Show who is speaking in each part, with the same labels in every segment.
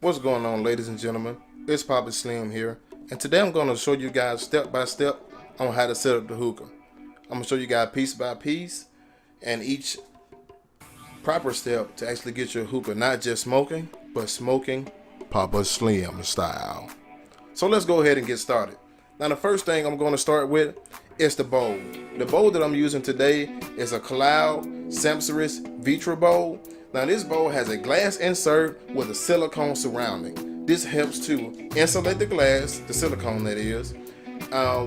Speaker 1: What's going on, ladies and gentlemen? It's Papa Slim here, and today I'm going to show you guys step by step on how to set up the hookah. I'm going to show you guys piece by piece and each proper step to actually get your hookah not just smoking, but smoking Papa Slim style. So let's go ahead and get started. Now the first thing I'm going to start with is the bowl. The bowl that I'm using today is a Cloud Samsaris Vitra bowl. Now this bowl has a glass insert with a silicone surrounding. This helps to insulate the glass, the silicone that is,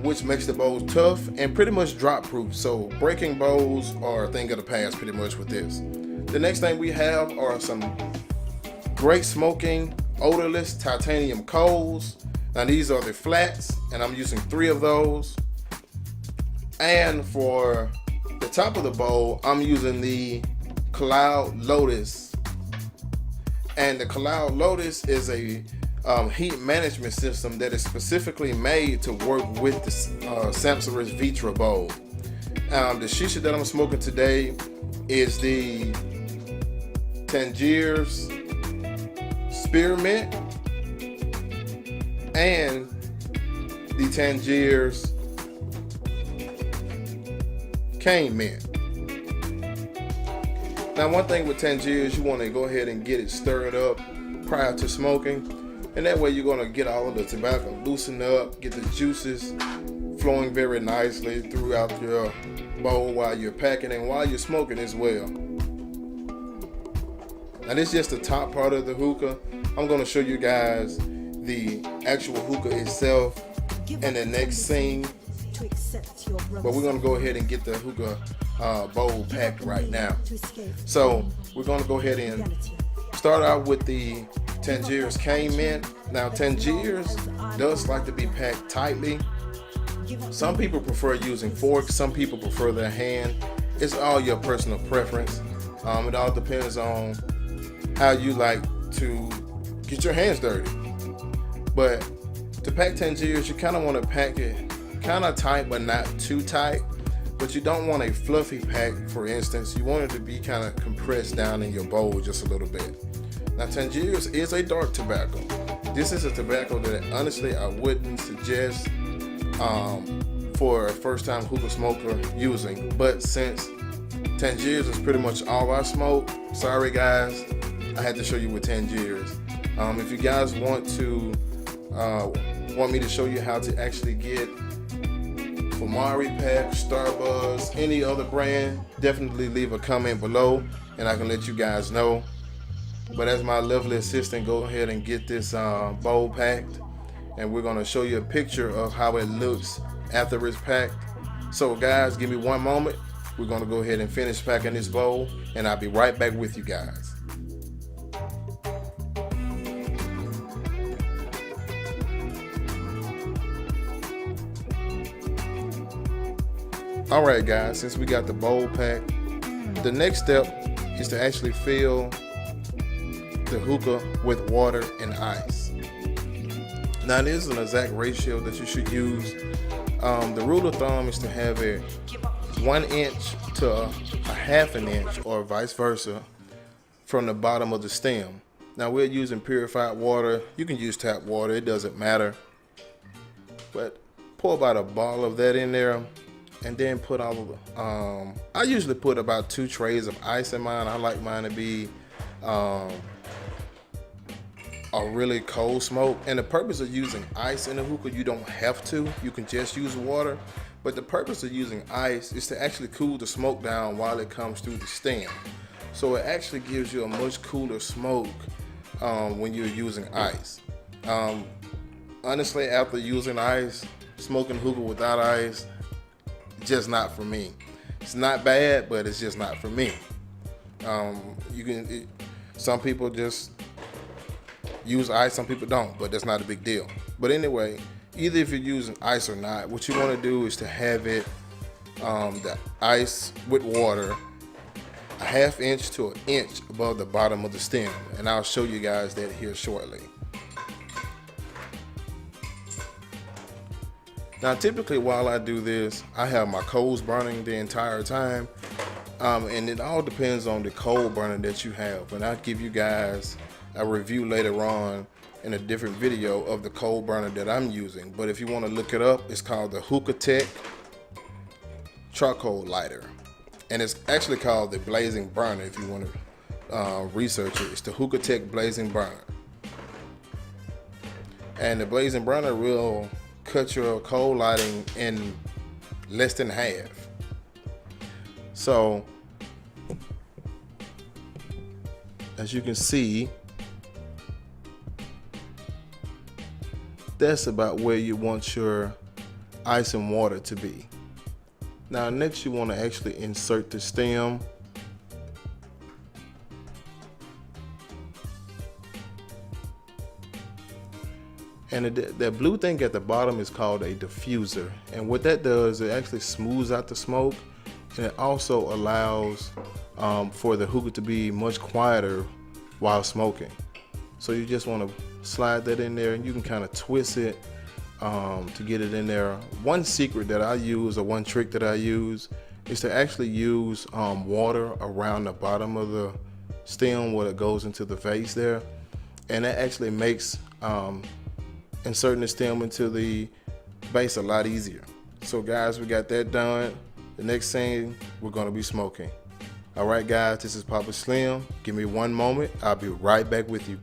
Speaker 1: which makes the bowl tough and pretty much drop proof. So breaking bowls are a thing of the past pretty much with this. The next thing we have are some great smoking odorless titanium coals. Now these are the flats and I'm using 3 of those. And for the top of the bowl, I'm using the Cloud Lotus. And the Cloud Lotus is a heat management system that is specifically made to work with the Samsaris Vitra bowl. The shisha that I'm smoking today is the Tangiers Spearmint and the Tangiers Cane Mint. Now one thing with Tangiers, you want to go ahead and get it stirred up prior to smoking, and that way you're going to get all of the tobacco loosened up, get the juices flowing very nicely throughout your bowl while you're packing and while you're smoking as well. Now this is just the top part of the hookah. I'm going to show you guys the actual hookah itself in the next scene, but we're going to go ahead and get the hookah bowl packed right now. So we're going to go ahead and start out with the Tangiers Cane Mint. Now Tangiers does like to be packed tightly. Some people prefer using forks, some people prefer their hand. It's all your personal preference. It all depends on how you like to get your hands dirty. But to pack Tangiers, you kind of want to pack it kind of tight but not too tight. But you don't want a fluffy pack, for instance. You want it to be kind of compressed down in your bowl just a little bit. Now Tangiers is a dark tobacco. This is a tobacco that honestly I wouldn't suggest for a first time hookah smoker using. But since Tangiers is pretty much all I smoke, sorry guys, I had to show you with Tangiers. If you guys want me to show you how to actually get Fumari Pack, Starbuzz, any other brand, definitely leave a comment below and I can let you guys know. But as my lovely assistant, go ahead and get this bowl packed, and we're going to show you a picture of how it looks after it's packed. So guys, give me one moment. We're going to go ahead and finish packing this bowl and I'll be right back with you guys. Alright guys, since we got the bowl packed, the next step is to actually fill the hookah with water and ice. Now this is an exact ratio that you should use. The rule of thumb is to have it 1 inch to a half an inch or vice versa from the bottom of the stem. Now we're using purified water. You can use tap water, it doesn't matter. But pour about a ball of that in there. And then put all of the, I usually put about 2 trays of ice in mine. I like mine to be a really cold smoke. And the purpose of using ice in a hookah, you don't have to. You can just use water. But the purpose of using ice is to actually cool the smoke down while it comes through the stem. So it actually gives you a much cooler smoke when you're using ice. Honestly, after using ice, smoking hookah without ice, just not for me. It's not bad, but it's just not for me. Some people just use ice, some people don't, but that's not a big deal. But anyway, either if you're using ice or not, what you want to do is to have it, the ice with water, a half inch to an inch above the bottom of the stem. And I'll show you guys that here shortly. Now typically while I do this, I have my coals burning the entire time. And it all depends on the coal burner that you have. And I'll give you guys a review later on in a different video of the coal burner that I'm using. But if you want to look it up, it's called the Hookah charcoal lighter, and it's actually called the blazing burner. If you want to research it, it's the Hookah blazing burner. And the blazing burner will cut your coal lighting in less than half. So as you can see, that's about where you want your ice and water to be. Now next you want to actually insert the stem. And that blue thing at the bottom is called a diffuser. And what that does, it actually smooths out the smoke, and it also allows for the hookah to be much quieter while smoking. So you just want to slide that in there, and you can kind of twist it to get it in there. One secret that I use, or one trick that I use, is to actually use water around the bottom of the stem where it goes into the vase there, and that actually makes inserting the stem into the base a lot easier. So guys, we got that done. The next thing, we're going to be smoking. All right guys, this is Papa Slim. Give me one moment, I'll be right back with you.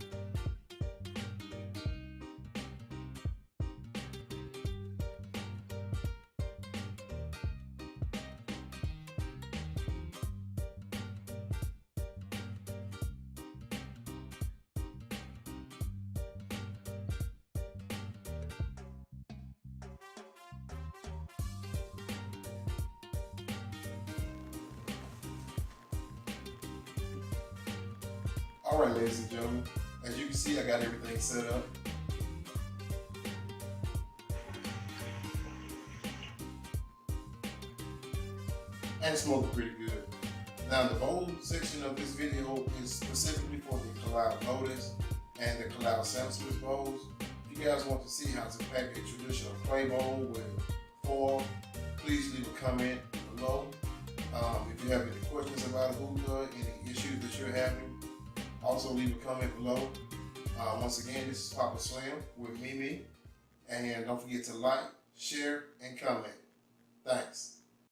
Speaker 1: All right, ladies and gentlemen, as you can see, I got everything set up. And it's smoking pretty good. Now, the bowl section of this video is specifically for the Cloud Lotus and the Cloud Samson's bowls. If you guys want to see how to pack a traditional clay bowl with foil, please leave a comment below. If you have any questions about hookah, any issues that you're having, also leave a comment below. Once again, this is Papa Slim with Mimi. And don't forget to like, share, and comment. Thanks.